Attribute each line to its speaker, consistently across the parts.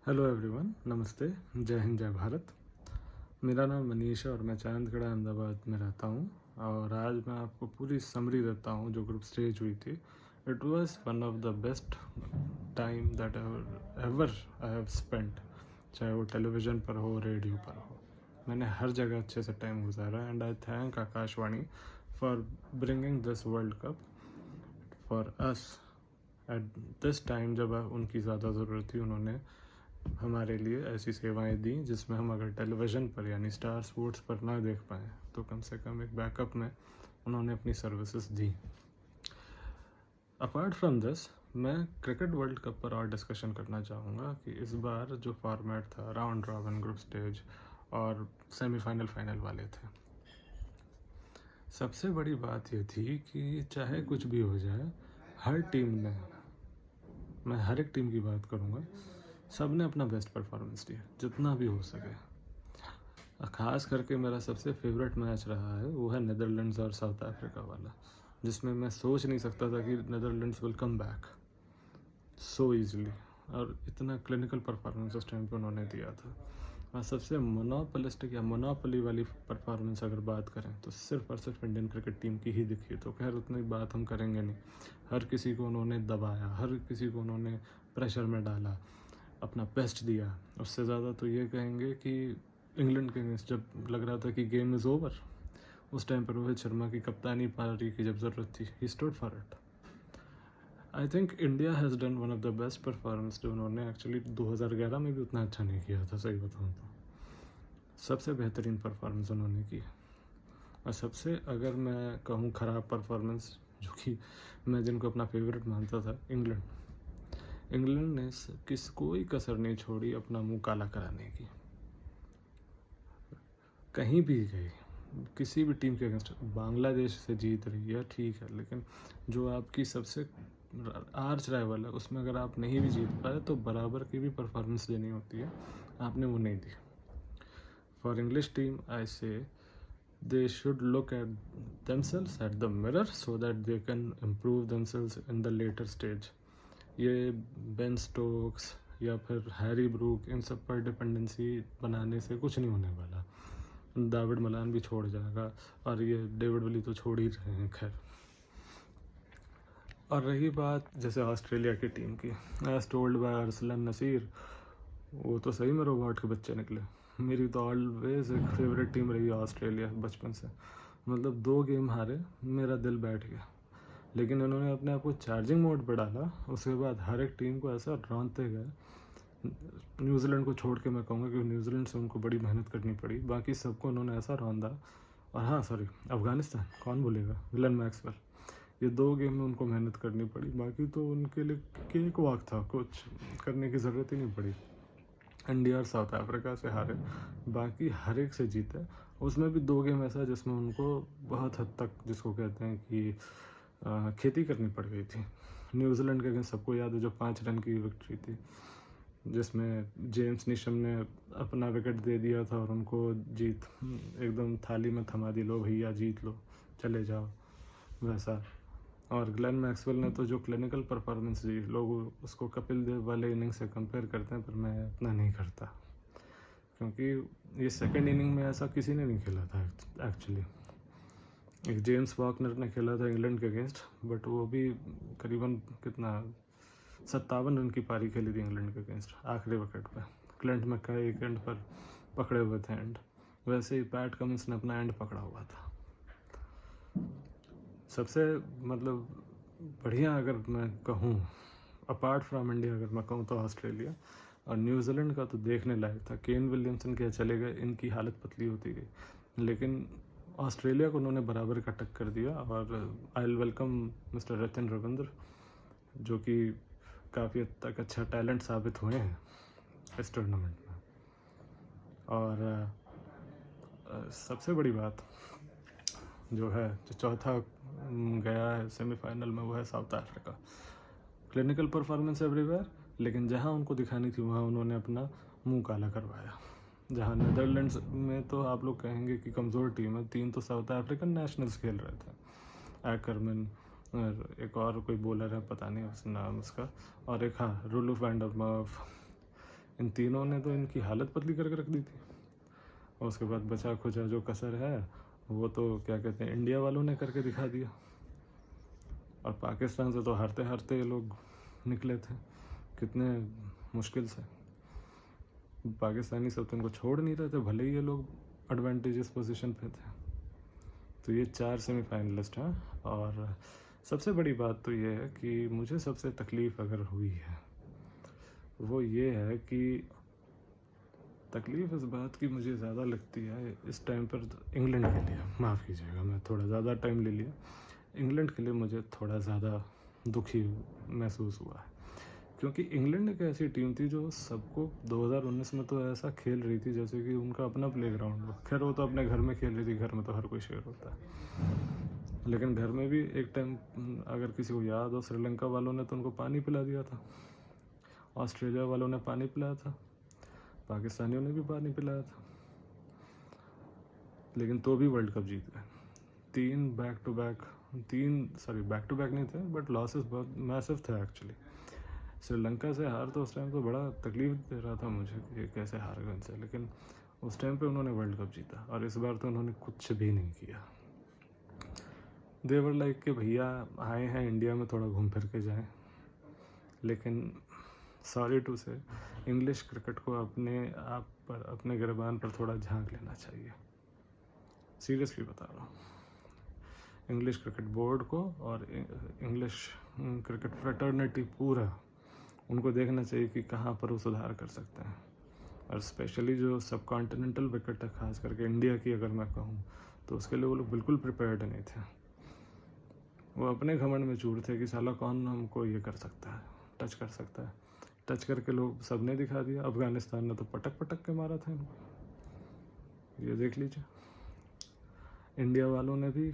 Speaker 1: Hello everyone, नमस्ते। जय हिंद, जय भारत। मेरा नाम मनीष है और मैं चांदखड़ा अहमदाबाद में रहता हूँ। और आज मैं आपको पूरी समरी देता हूँ जो ग्रुप स्टेज हुई थी। It was one of the best time that ever I have spent, चाहे वो टेलीविज़न पर हो, रेडियो पर हो। मैंने हर जगह अच्छे से टाइम गुजारा and I thank Akashvani for bringing this world cup for us at this time. जब उनकी ज़्यादा ज़रूरत थी, उन्होंने हमारे लिए ऐसी सेवाएं दी जिसमें हम अगर टेलीविज़न पर यानी स्टार स्पोर्ट्स पर ना देख पाएँ तो कम से कम एक बैकअप में उन्होंने अपनी services the. Apart from this, मैं क्रिकेट वर्ल्ड कप पर और डिस्कशन करना चाहूँगा कि इस बार जो फॉर्मेट था, राउंड रॉबिन, ग्रुप स्टेज और सेमीफाइनल फाइनल वाले थे। सबसे बड़ी बात ये थी कि चाहे कुछ भी हो जाए, हर टीम ने, मैं हर एक टीम की बात करूँगा, सब ने अपना बेस्ट परफॉर्मेंस दिया जितना भी हो सके। ख़ास करके मेरा सबसे फेवरेट मैच रहा है वो है नीदरलैंड्स और साउथ अफ्रीका वाला, जिसमें मैं सोच नहीं सकता था कि Netherlands will come back so easily. और इतना क्लिनिकल परफॉर्मेंस उस टाइम पे उन्होंने दिया था। और सबसे मोनोपोलिस्टिक या मोनोपोली वाली परफॉर्मेंस अगर बात करें तो सिर्फ और सिर्फ इंडियन क्रिकेट टीम की ही दिखी। तो खैर उतनी बात हम करेंगे नहीं। हर किसी को उन्होंने दबाया, हर किसी को उन्होंने प्रेशर में डाला, अपना बेस्ट दिया। उससे ज़्यादा तो ये कहेंगे कि इंग्लैंड के अगेंस्ट जब लग रहा था कि गेम इज़ ओवर, उस टाइम पर रोहित शर्मा की कप्तानी पारी की जब ज़रूरत थी, he stood for it. I think India has done one of the best performance जो उन्होंने एक्चुअली 2011 में भी उतना अच्छा नहीं किया था, सही बताऊँ तो। सबसे बेहतरीन परफॉर्मेंस उन्होंने की। और सबसे अगर मैं कहूँ ख़राब परफॉर्मेंस, जो कि मैं जिनको अपना फेवरेट मानता था, इंग्लैंड ने कोई कसर नहीं छोड़ी अपना मुंह काला कराने की। कहीं भी गई, किसी भी टीम के अगेंस्ट, बांग्लादेश से जीत रही है ठीक है, लेकिन जो आपकी सबसे आर्च राइवल है उसमें अगर आप नहीं भी जीत पाए तो बराबर की भी परफॉर्मेंस देनी होती है, आपने वो नहीं दी। फॉर इंग्लिश टीम आई से they should look at themselves at the mirror so that they can improve themselves in the later stage. ये बेन स्टोक्स या फिर हैरी ब्रूक, इन सब पर डिपेंडेंसी बनाने से कुछ नहीं होने वाला। दाविड मलान भी छोड़ जाएगा और ये डेविड विली तो छोड़ ही रहे हैं। खैर, और रही बात जैसे ऑस्ट्रेलिया की टीम की, as told by Arsalan Nasir, वो तो सही में रोबोट के बच्चे निकले। मेरी तो ऑलवेज एक फेवरेट टीम रही है ऑस्ट्रेलिया बचपन से। मतलब 2 गेम हारे, मेरा दिल बैठ गया, लेकिन उन्होंने अपने आप को चार्जिंग मोड पर डाला। उसके बाद हर एक टीम को ऐसा रौंदते गए। न्यूजीलैंड को छोड़ के मैं कहूँगा कि न्यूजीलैंड से उनको बड़ी मेहनत करनी पड़ी, बाकी सबको उन्होंने ऐसा रौंदा। और हाँ सॉरी, अफ़गानिस्तान, कौन बोलेगा, ग्लेन मैक्सवेल, ये 2 गेम में उनको मेहनत करनी पड़ी। बाकी तो उनके लिए केक वॉक था, कुछ करने की ज़रूरत ही नहीं पड़ी। इंडिया और साउथ अफ्रीका से हारे, बाकी हर एक से जीते। उसमें भी 2 गेम ऐसा जिसमें उनको बहुत हद तक, जिसको कहते हैं कि खेती करनी पड़ गई थी। न्यूजीलैंड के अगेंस्ट सबको याद है जो 5 रन की विक्ट्री थी, जिसमें जेम्स नीशम ने अपना विकेट दे दिया था और उनको जीत एकदम थाली में थमा दी, लो भैया जीत लो, चले जाओ, वैसा। और ग्लेन मैक्सवेल ने तो जो क्लिनिकल परफॉर्मेंस दी, लोग उसको कपिल देव वाले इनिंग से कंपेयर करते हैं, पर मैं इतना नहीं करता, क्योंकि ये सेकंड इनिंग में ऐसा किसी ने नहीं खेला था एक्चुअली। एक जेम्स वॉकनर ने खेला था इंग्लैंड के अगेंस्ट, बट वो भी करीबन कितना 57 रन की पारी खेली थी इंग्लैंड के अगेंस्ट आखिरी विकेट पे। क्लिंट मैकके एक एंड पर पकड़े हुए थे एंड, वैसे ही पैट कमिंस ने अपना एंड पकड़ा हुआ था। सबसे मतलब बढ़िया अगर मैं कहूँ, अपार्ट फ्रॉम इंडिया अगर मैं कहूँ, तो ऑस्ट्रेलिया और न्यूजीलैंड का तो देखने लायक था। केन विलियमसन क्या चले गए, इनकी हालत पतली होती गई, लेकिन ऑस्ट्रेलिया को उन्होंने बराबर का टक्कर दिया। और I will welcome mister Rachin Ravindra, जो कि काफ़ी हद तक अच्छा टैलेंट साबित हुए हैं इस टूर्नामेंट में। और सबसे बड़ी बात जो है, जो चौथा गया है सेमीफाइनल में, वो है south Africa. Clinical performance everywhere, लेकिन जहां उनको दिखानी थी वहां उन्होंने अपना मुंह काला करवाया। जहां नीदरलैंड्स में तो आप लोग कहेंगे कि कमज़ोर टीम है, 3 तो साउथ अफ्रीकन नेशनल्स खेल रहे थे, एकरमैन और एक और कोई बॉलर है, पता नहीं उस नाम उसका, और एक हाँ रूलफ वैंडर मर्फ, इन तीनों ने तो इनकी हालत पतली करके रख दी थी। और उसके बाद बचा खुचा जो कसर है वो तो क्या कहते हैं इंडिया वालों ने करके दिखा दिया। और पाकिस्तान से तो हारते हारते ये लोग निकले थे कितने मुश्किल से। पाकिस्तानी सब तो इनको छोड़ नहीं रहे थे, भले ही ये लोग एडवांटेजेस पोजीशन पे थे। तो ये 4 सेमीफाइनलिस्ट हैं। और सबसे बड़ी बात तो ये है कि मुझे सबसे तकलीफ़ अगर हुई है वो ये है कि तकलीफ़ इस बात की मुझे ज़्यादा लगती है इस टाइम पर इंग्लैंड के लिए। माफ़ कीजिएगा, मैं थोड़ा ज़्यादा टाइम ले लिया। इंग्लैंड के लिए मुझे थोड़ा ज़्यादा दुखी महसूस हुआ है, क्योंकि इंग्लैंड एक ऐसी टीम थी जो सबको 2019 में तो ऐसा खेल रही थी जैसे कि उनका अपना प्लेग्राउंड हो। खैर वो तो अपने घर में खेल रही थी, घर में तो हर कोई शेयर होता है, लेकिन घर में भी एक टाइम अगर किसी को याद हो, श्रीलंका वालों ने तो उनको पानी पिला दिया था, ऑस्ट्रेलिया वालों ने पानी पिलाया था, पाकिस्तानियों ने भी पानी पिलाया था, लेकिन तो भी वर्ल्ड कप जीत गए। बैक टू बैक नहीं थे, बट लॉसेस बहुत मैसिव थे एक्चुअली। श्रीलंका से हार तो उस टाइम तो बड़ा तकलीफ दे रहा था मुझे कि कैसे हार गए उनसे, लेकिन उस टाइम पे उन्होंने वर्ल्ड कप जीता। और इस बार तो उन्होंने कुछ भी नहीं किया। देवर लाइक के भैया आए हैं इंडिया में, थोड़ा घूम फिर के जाएं, लेकिन सॉरी टू से इंग्लिश क्रिकेट को अपने आप पर, अपने गिरबान पर थोड़ा झांक लेना चाहिए। सीरियसली बता रहा हूँ। इंग्लिश क्रिकेट बोर्ड को और इंग्लिश क्रिकेट फ्रेटर्निटी पूरा उनको देखना चाहिए कि कहाँ पर वो सुधार कर सकते हैं। और स्पेशली जो सब कॉन्टिनेंटल विकेट है, खास करके इंडिया की अगर मैं कहूँ, तो उसके लिए वो लोग बिल्कुल प्रिपेयर्ड नहीं थे। वो अपने घमंड में चूर थे कि साला कौन हमको ये कर सकता है, टच कर सकता है। टच करके लोग सब ने दिखा दिया। अफगानिस्तान ने तो पटक पटक के मारा था इनको, ये देख लीजिए। इंडिया वालों ने भी,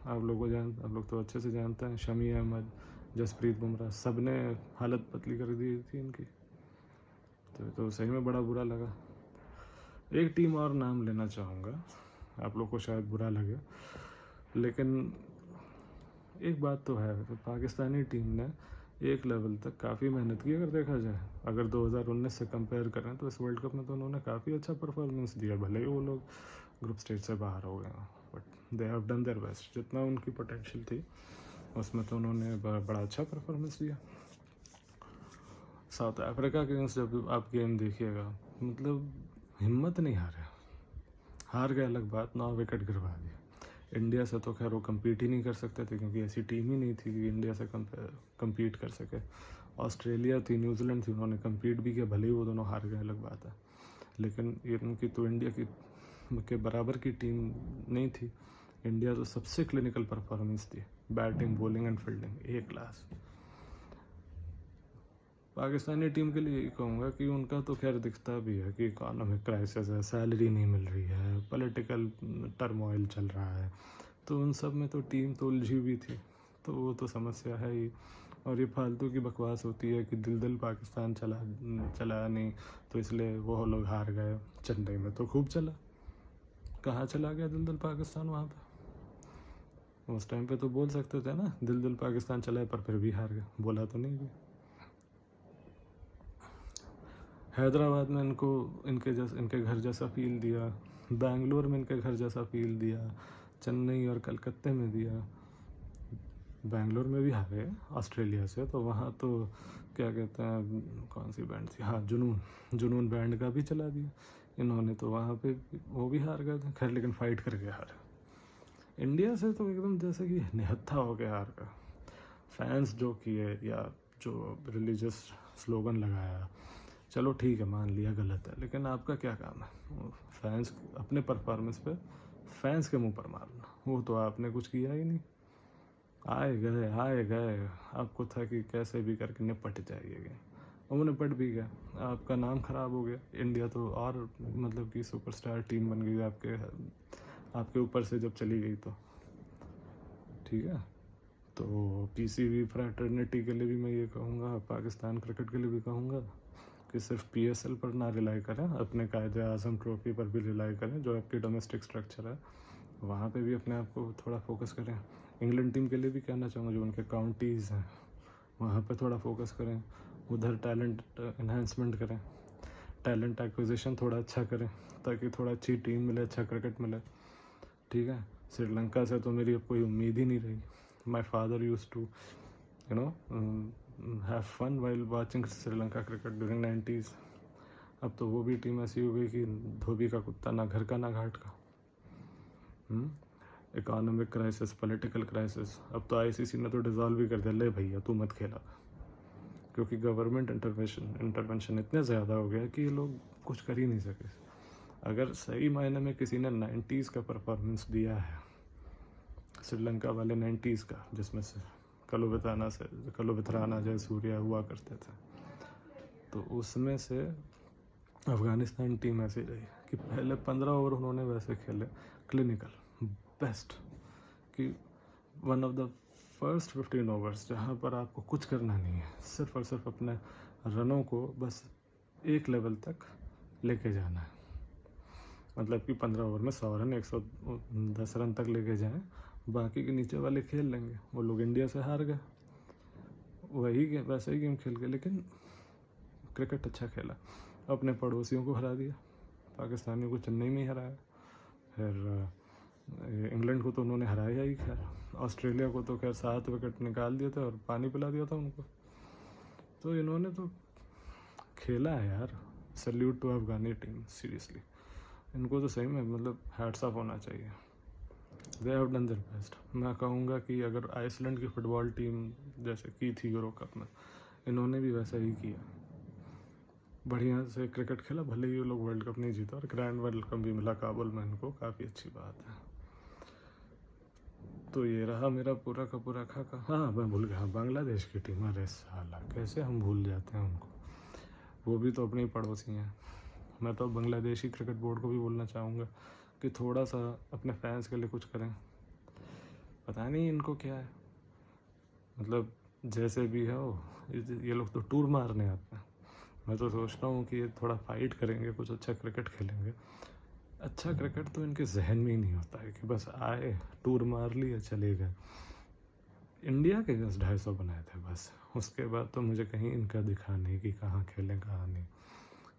Speaker 1: आप लोग तो अच्छे से जानते हैं, शमी अहमद, जसप्रीत बुमराह, सब ने हालत पतली कर दी थी इनकी। तो सही में बड़ा बुरा लगा। एक टीम और नाम लेना चाहूँगा, आप लोग को शायद बुरा लगे, लेकिन एक बात तो है, तो पाकिस्तानी टीम ने एक लेवल तक काफ़ी मेहनत की। अगर देखा जाए, अगर 2019 से कंपेयर करें तो इस वर्ल्ड कप में तो उन्होंने काफ़ी अच्छा परफॉर्मेंस दिया। भले ही वो लोग ग्रुप स्टेज से बाहर हो गए, but they have done their best. जितना उनकी पोटेंशियल थी उसमें तो उन्होंने बड़ा अच्छा परफॉर्मेंस दिया। साउथ अफ्रीका के अगेंस्ट जब आप गेम देखिएगा, मतलब हिम्मत नहीं हार गए अलग बात, 9 विकेट गिरवा दिए। इंडिया से तो खैर वो कम्पीट ही नहीं कर सकते थे, क्योंकि ऐसी टीम ही नहीं थी कि इंडिया से कम्पीट कर सके। ऑस्ट्रेलिया थी, न्यूजीलैंड थी, उन्होंने कम्पीट भी किया, भले ही वो दोनों हार गए अलग बात है, लेकिन इनकी तो इंडिया के बराबर की टीम नहीं थी। इंडिया तो सबसे क्लिनिकल परफॉर्मेंस थी, batting, bowling and fielding A class. Pakistani team के लिए यही कहूँगा कि उनका तो खैर दिखता भी है कि इकोनॉमिक क्राइसिस है, सैलरी नहीं मिल रही है, पॉलिटिकल टर्मोइल चल रहा है, तो उन सब में तो टीम तो उलझी हुई थी, तो वो तो समस्या है ही। और ये फालतू की बकवास होती है कि दिल पाकिस्तान चला नहीं, तो इसलिए वो लोग हार गए। चेन्नई में तो खूब चला, कहाँ चला गया दिल पाकिस्तान? वहाँ पे उस टाइम पे तो बोल सकते थे ना, दिल पाकिस्तान चला है, पर फिर भी हार गए, बोला तो नहीं भी। हैदराबाद में इनके घर जैसा फील दिया, बेंगलोर में इनके घर जैसा फील दिया, चेन्नई और कलकत्ते में दिया। बेंगलोर में भी हारे ऑस्ट्रेलिया से, तो वहाँ तो क्या कहते हैं, कौन सी बैंड थी, हाँ जुनून बैंड का भी चला दिया इन्होंने, तो वहाँ पे वो भी हार गए थे। खैर लेकिन फाइट करके हारे। इंडिया से तो एकदम जैसे कि निहत्था हो गया हार का। फैंस जो किए, या जो रिलीजियस स्लोगन लगाया, चलो ठीक है, मान लिया गलत है, लेकिन आपका क्या काम है फैंस अपने परफॉर्मेंस पे फैंस के मुंह पर मारना? वो तो आपने कुछ किया ही नहीं। आए गए, आपको था कि कैसे भी करके निपट जाइएगा, वो निपट भी गया। आपका नाम खराब हो गया। इंडिया तो और मतलब कि सुपरस्टार टीम बन गई आपके ऊपर से जब चली गई, तो ठीक है। तो पीसीबी फ्रैटर्निटी के लिए भी मैं ये कहूँगा, पाकिस्तान क्रिकेट के लिए भी कहूँगा कि सिर्फ पीएसएल पर ना रिलाई करें, अपने कायदे आज़म ट्रॉफी पर भी रिलाई करें, जो आपकी डोमेस्टिक स्ट्रक्चर है वहाँ पे भी अपने आप को थोड़ा फोकस करें। इंग्लैंड टीम के लिए भी कहना चाहूँगा, जो उनके काउंटीज़ हैं वहाँ पे थोड़ा फोकस करें, उधर टैलेंट इन्हांसमेंट करें। टैलेंट एक्विजिशन थोड़ा अच्छा करें ताकि थोड़ा अच्छी टीम मिले, अच्छा क्रिकेट मिले, ठीक है। श्रीलंका से तो मेरी अब कोई उम्मीद ही नहीं रही। My father use to you know have fun while watching Sri Lanka cricket during 90s। अब तो वो भी टीम ऐसी हो गई कि धोबी का कुत्ता, ना घर का ना घाट का। इकोनॉमिक क्राइसिस, पॉलिटिकल क्राइसिस, अब तो आईसीसी ने तो डिज़ोल्व भी कर दिया, ले भैया तू मत खेला, क्योंकि गवर्नमेंट इंटरवेंशन इतने ज़्यादा हो गया कि ये लोग कुछ कर ही नहीं सके। अगर सही मायने में किसी ने 90s का परफॉर्मेंस दिया है, श्रीलंका वाले 90s का, जिसमें से कलुविथराना जयसूर्या हुआ करते थे, तो उसमें से अफ़गानिस्तान टीम ऐसी रही कि पहले 15 ओवर उन्होंने वैसे खेले क्लिनिकल बेस्ट, कि one of the first 15 overs जहाँ पर आपको कुछ करना नहीं है, सिर्फ और सिर्फ अपने रनों को बस एक लेवल तक लेके जाना है। मतलब कि 15 ओवर में 100 रन, 110 रन तक लेके जाएं, बाकी के नीचे वाले खेल लेंगे। वो लोग इंडिया से हार गए, वैसे ही गेम खेल गए, लेकिन क्रिकेट अच्छा खेला, अपने पड़ोसियों को हरा दिया। पाकिस्तानियों को चेन्नई में ही हराया, फिर इंग्लैंड को तो उन्होंने हराया ही, खैर ऑस्ट्रेलिया को तो खैर 7 विकेट निकाल दिया था और पानी पिला दिया था उनको। तो इन्होंने तो खेला है यार, salute to Afghani team, seriously इनको तो सही में मतलब हैट्स ऑफ होना चाहिए, they have done their best. मैं कहूँगा कि अगर आइसलैंड की फुटबॉल टीम जैसे की थी यूरो कप में, इन्होंने भी वैसा ही किया, बढ़िया से क्रिकेट खेला, भले ही वो लोग वर्ल्ड कप नहीं जीता और ग्रैंड वर्ल्ड कप भी मिला काबुल में इनको, काफ़ी अच्छी बात है। तो ये रहा मेरा पूरा का पूरा खाका। हाँ मैं भूल गया, बांग्लादेश की टीम, अरे साला कैसे हम भूल जाते हैं उनको, वो भी तो अपने पड़ोसी हैं। मैं तो बांग्लादेशी क्रिकेट बोर्ड को भी बोलना चाहूँगा कि थोड़ा सा अपने फैंस के लिए कुछ करें, पता नहीं इनको क्या है, मतलब जैसे भी हो ये लोग तो टूर मारने आते हैं। मैं तो सोचता हूँ कि ये थोड़ा फाइट करेंगे, कुछ अच्छा क्रिकेट खेलेंगे। अच्छा क्रिकेट तो इनके जहन में ही नहीं होता है कि बस आए टूर मार लिया चले गए। इंडिया के अगेंस्ट 250 बनाए थे बस, उसके बाद तो मुझे कहीं इनका दिखा नहीं कि कहाँ खेलें कहाँ नहीं,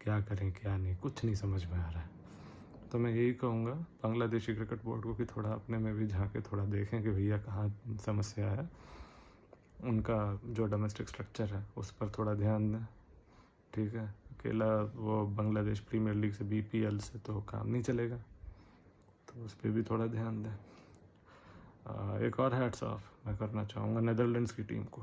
Speaker 1: क्या करें क्या नहीं, कुछ नहीं समझ में आ रहा है। तो मैं यही कहूँगा बांग्लादेशी क्रिकेट बोर्ड को कि थोड़ा अपने में भी झांके, थोड़ा देखें कि भैया कहाँ समस्या है, उनका जो डोमेस्टिक स्ट्रक्चर है उस पर थोड़ा ध्यान दें, ठीक है। अकेला वो बांग्लादेश प्रीमियर लीग से BPL से तो काम नहीं चलेगा, तो उस पर भी थोड़ा ध्यान दें। एक और हैट्स ऑफ मैं करना चाहूँगा नेदरलैंड्स की टीम को,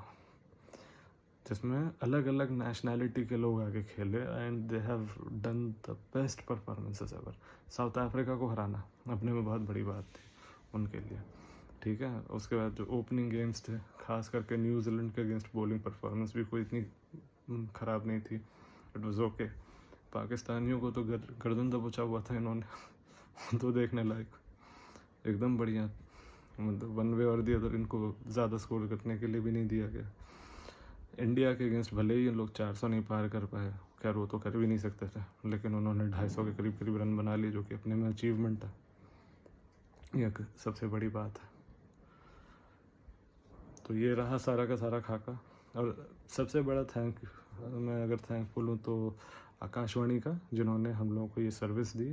Speaker 1: जिसमें अलग अलग नेशनैलिटी के लोग आके खेले and they have done the best performances ever. South Africa को हराना अपने में बहुत बड़ी बात थी उनके लिए, ठीक है। उसके बाद जो ओपनिंग गेम्स थे, खास करके न्यूजीलैंड के अगेंस्ट बॉलिंग परफॉर्मेंस भी कोई इतनी ख़राब नहीं थी, इट वाज ओके। पाकिस्तानियों को तो गर्दन दबोचा हुआ था इन्होंने तो देखने लायक एकदम बढ़िया, मतलब वन वे और दी अदर इनको ज़्यादा स्कोर करने के लिए भी नहीं दिया गया। इंडिया के अगेंस्ट भले ही लोग 400 नहीं पार कर पाए, खैर वो तो कर भी नहीं सकते थे, लेकिन उन्होंने 250 के करीब रन बना लिए, जो कि अपने में अचीवमेंट है, यह सबसे बड़ी बात है। तो ये रहा सारा का सारा खाका। और सबसे बड़ा मैं अगर थैंकफुल हूँ तो आकाशवाणी का, जिन्होंने हम लोगों को ये सर्विस दी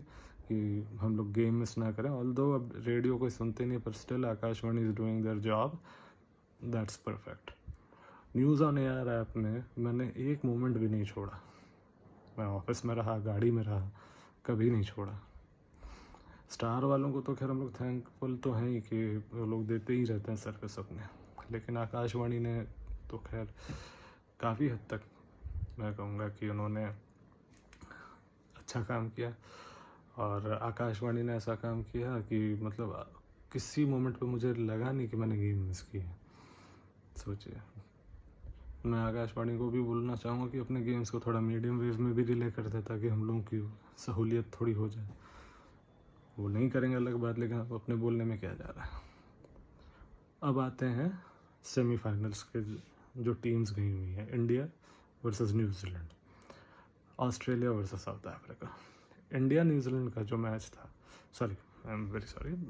Speaker 1: कि हम लोग गेम मिस ना करें। ऑल्दो अब रेडियो कोई सुनते नहीं, पर still Akashvani is doing their job, that's perfect. News on air app में मैंने एक मोमेंट भी नहीं छोड़ा, मैं ऑफिस में रहा, गाड़ी में रहा, कभी नहीं छोड़ा। स्टार वालों को तो खैर हम लोग थैंकफुल तो हैं ही कि वो लोग देते ही रहते हैं सर्विस अपने, लेकिन आकाशवाणी ने तो खैर काफ़ी हद तक मैं कहूँगा कि उन्होंने अच्छा काम किया। और आकाशवाणी ने ऐसा काम किया कि मतलब किसी मोमेंट पे मुझे लगा नहीं कि मैंने गेम मिस की है। सोचिए, मैं आकाशवाणी को भी बोलना चाहूँगा कि अपने गेम्स को थोड़ा मीडियम वेव में भी रिले कर दे, ताकि हम लोगों की सहूलियत थोड़ी हो जाए। वो नहीं करेंगे अलग बात, लेकिन अब अपने बोलने में क्या जा रहा है। अब आते हैं सेमीफाइनल्स के जो टीम्स गई हुई हैं, India versus New Zealand, Australia versus south Africa. India New Zealand का जो मैच था,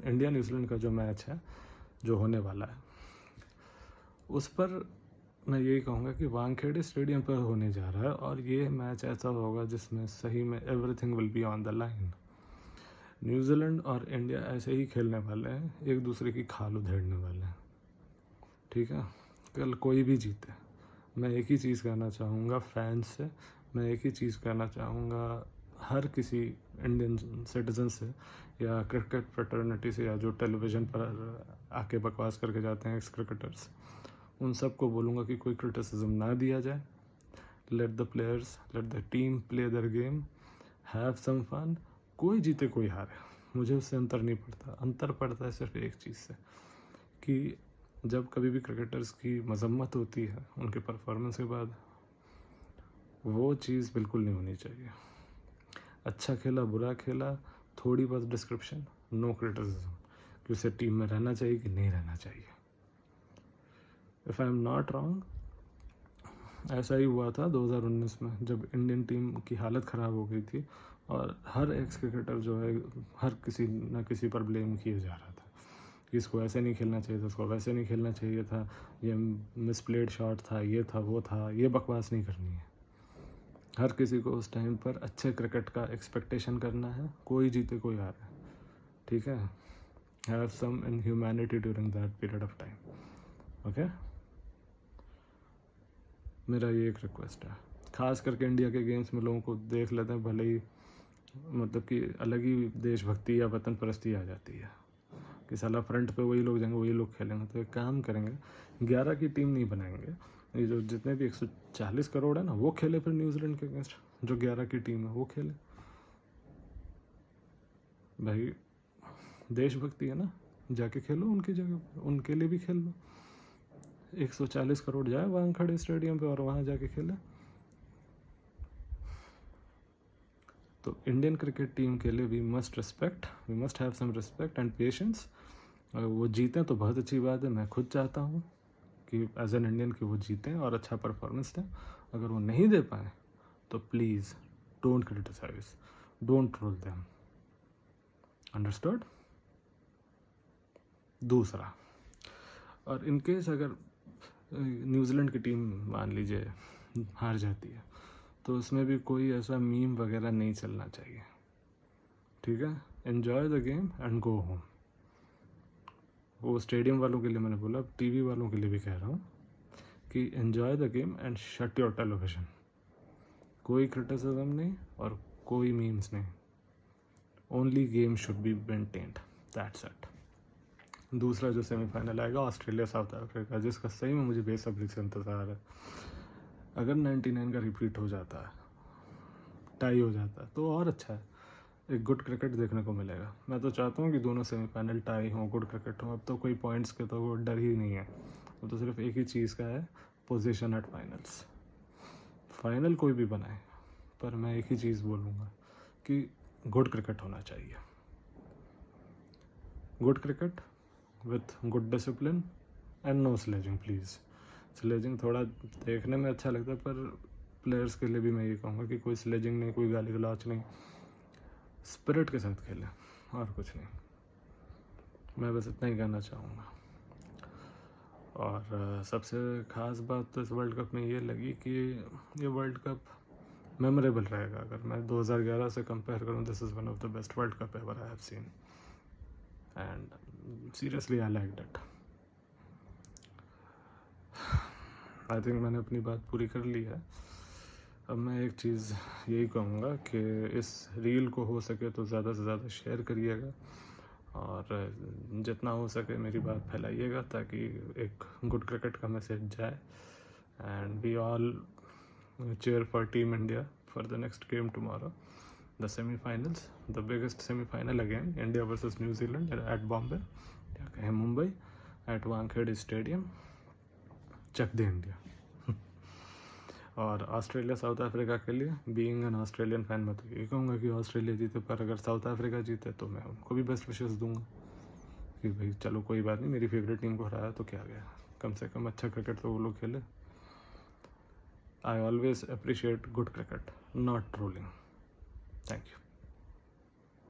Speaker 1: इंडिया न्यूजीलैंड का जो मैच है, जो होने वाला है, उस पर मैं यही कहूँगा कि वानखेड़े स्टेडियम पर होने जा रहा है और ये मैच ऐसा होगा जिसमें सही में everything will be on the line. New Zealand और इंडिया ऐसे ही खेलने वाले हैं, एक दूसरे की खाल उधेड़ने वाले हैं, ठीक है। कल कोई भी जीते, मैं एक ही चीज़ कहना चाहूँगा फैंस से, मैं एक ही चीज़ कहना चाहूँगा हर किसी इंडियन सिटीजन से या क्रिकेट फ्रेटर्निटी से, या जो टेलीविज़न पर आके बकवास करके जाते हैं एक्स क्रिकेटर्स, उन सबको बोलूँगा कि कोई क्रिटिसिज्म ना दिया जाए। Let the players, let the team play their game, have some fun. कोई जीते कोई हारे, मुझे उससे अंतर नहीं पड़ता। अंतर पड़ता है सिर्फ एक चीज़ से, कि जब कभी भी क्रिकेटर्स की मजम्मत होती है उनके परफॉर्मेंस के बाद, वो चीज़ बिल्कुल नहीं होनी चाहिए। अच्छा खेला बुरा खेला, थोड़ी बहुत डिस्क्रिप्शन, नो क्रिटिसिज्म, कि उसे टीम में रहना चाहिए कि नहीं रहना चाहिए। If I am not wrong, ऐसा ही हुआ था 2019 में, जब इंडियन टीम की हालत ख़राब हो गई थी और हर एक्स क्रिकेटर जो है हर किसी न किसी पर ब्लेम किया जा रहा था कि इसको ऐसे नहीं खेलना चाहिए था, इसको वैसे नहीं खेलना चाहिए था, ये मिसप्लेड शॉट था, ये था वो था। ये बकवास नहीं करनी है। हर किसी को उस टाइम पर अच्छे क्रिकेट का एक्सपेक्टेशन करना है, कोई जीते कोई हारे, ठीक है। Have some in humanity during that period of time, okay. मेरा ये एक रिक्वेस्ट है, ख़ास करके इंडिया के गेम्स में लोगों को देख लेते हैं, भले ही मतलब कि अलग ही देशभक्ति या वतन परस्ती आ जाती है कि साला फ्रंट पे वही लोग जाएंगे, वही लोग खेलेंगे। तो एक काम करेंगे, 11 की टीम नहीं बनाएंगे, ये जो जितने भी 140 करोड़ है ना, वो खेले फिर न्यूजीलैंड के अगेंस्ट। जो 11 की टीम है वो खेले, भाई देशभक्ति है ना, जाके खेलो उनकी जगह, उनके लिए भी खेल लो। 140 करोड़ जाए वानखेड़े स्टेडियम पे और वहाँ जाके खेले। तो इंडियन क्रिकेट टीम के लिए we must respect, we must have some respect and patience. अगर वो जीतें तो बहुत अच्छी बात है, मैं खुद चाहता हूँ कि एज एन इंडियन कि वो जीतें और अच्छा परफॉर्मेंस दें। अगर वो नहीं दे पाए तो please don't criticize, don't troll them, understood. दूसरा, और इन केस अगर न्यूजीलैंड की टीम मान लीजिए हार जाती है, तो उसमें भी कोई ऐसा मीम वगैरह नहीं चलना चाहिए, ठीक है। Enjoy the game and go home. वो स्टेडियम वालों के लिए मैंने बोला, टीवी वालों के लिए भी कह रहा हूँ कि enjoy the game and shut your television. कोई क्रिटिसिज्म नहीं और कोई मीम्स नहीं, only game should be maintained, that's it. दूसरा जो सेमीफाइनल आएगा ऑस्ट्रेलिया साउथ अफ्रीका, जिसका सही में मुझे बेसब्री से इंतज़ार है। अगर 99 का रिपीट हो जाता है, टाई हो जाता है, तो और अच्छा है, एक गुड क्रिकेट देखने को मिलेगा। मैं तो चाहता हूँ कि दोनों सेमीफाइनल टाई हों, गुड क्रिकेट हो। अब तो कोई पॉइंट्स के तो वो डर ही नहीं है, अब तो सिर्फ एक ही चीज़ का है, पोजीशन एट फाइनल्स। फाइनल कोई भी बनाए, पर मैं एक ही चीज़ बोलूँगा कि गुड क्रिकेट होना चाहिए। Good cricket with good discipline and no sledging please. Sledging थोड़ा देखने में अच्छा लगता है, पर प्लेयर्स के लिए भी मैं ये कहूँगा कि कोई स्लेजिंग नहीं, कोई गाली गलौच नहीं, स्पिरिट के साथ खेलें और कुछ नहीं। मैं बस इतना ही कहना चाहूँगा। और सबसे ख़ास बात तो इस वर्ल्ड कप में ये लगी कि ये वर्ल्ड कप मेमोरेबल रहेगा। अगर मैं 2011 से कंपेयर करूँ, this is one of the best world cup ever I have seen and seriously I liked it. I think मैंने अपनी बात पूरी कर ली है। अब मैं एक चीज़ यही कहूँगा कि इस रील को हो सके तो ज़्यादा से ज़्यादा शेयर करिएगा और जितना हो सके मेरी बात फैलाइएगा, ताकि एक गुड क्रिकेट का मैसेज जाए। And we all cheer for Team India for the next game tomorrow, the semi-finals, the biggest semi-final again, India versus New Zealand at Bombay या कहें मुंबई at वानखेड़े स्टेडियम। चक दे इंडिया। और ऑस्ट्रेलिया साउथ अफ्रीका के लिए, being an Australian fan, मैं तो ये कहूँगा कि ऑस्ट्रेलिया जीते, पर अगर साउथ अफ्रीका जीते तो मैं उनको भी बेस्ट विशेस दूंगा कि भाई चलो कोई बात नहीं, मेरी फेवरेट टीम को हराया तो क्या गया, कम से कम अच्छा क्रिकेट तो वो लोग खेले। I always appreciate good cricket, not trolling. Thank you.